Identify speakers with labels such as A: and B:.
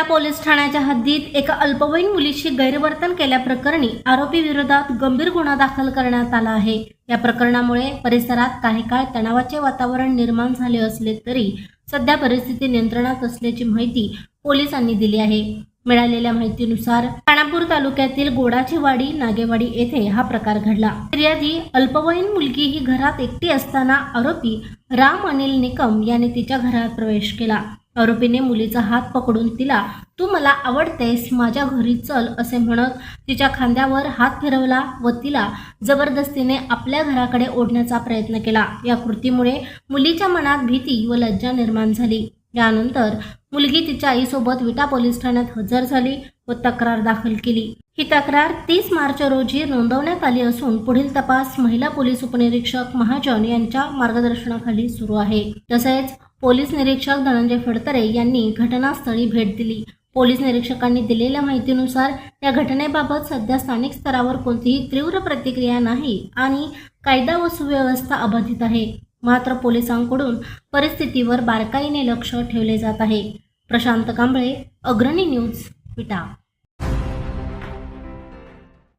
A: Police ठाण्याच्या हद्दीत एका अल्पवयीन मुलीशी गैरवर्तन केल्याप्रकरणी आरोपी विरोधात गंभीर गुन्हा दाखल करण्यात आला आहे। या प्रकरणामुळे परिसरात काही काळ तणावाचे वातावरण निर्माण झाले असले तरी सध्या परिस्थिती नियंत्रणात असल्याची माहिती पोलिसांनी दिली आहे। मिळालेल्या माहितीनुसार खानापूर तालुक्यातील गोडाचीवाडी नागेवाडी येथे हा प्रकार घडला। फिर्यादी अल्पवयीन मुलगी ही घरात एकटी असताना आरोपी राम अनिल निकम याने तिच्या घरात प्रवेश केला। आरोपीने मुलीचा हात पकडून तिला "तू मला आवडतेस, माझ्या घरी चल" असे म्हणत तिच्या खांद्यावर हात फिरवला व तिला जबरदस्तीने आपल्या घराकडे ओढण्याचा प्रयत्न केला। या कृतीमुळे मुलीच्या मनात भीती व लज्जा निर्माण झाली। यानंतर मुलगी तिच्या आईसोबत विटा पोलीस ठाण्यात हजर झाली व तक्रार दाखल केली। ही तक्रार 30 मार्च रोजी नोंदवण्यात आली असून पुढील तपास महिला पोलीस उपनिरीक्षक महाजन यांच्या मार्गदर्शनाखाली सुरू आहे। तसेच पोलीस निरीक्षक धनंजय फडतरे यांनी घटनास्थळी भेट दिली। पोलीस निरीक्षकांनी दिलेल्या माहितीनुसार या घटनेबाबत सध्या स्थानिक स्तरावर कोणतीही तीव्र प्रतिक्रिया नाही आणि कायदा व सुव्यवस्था अबाधित आहे। मात्र पोलिसांकडून परिस्थितीवर बारकाईने लक्ष ठेवले जात आहे। प्रशांत कांबळे, अग्रणी न्यूज, विटा।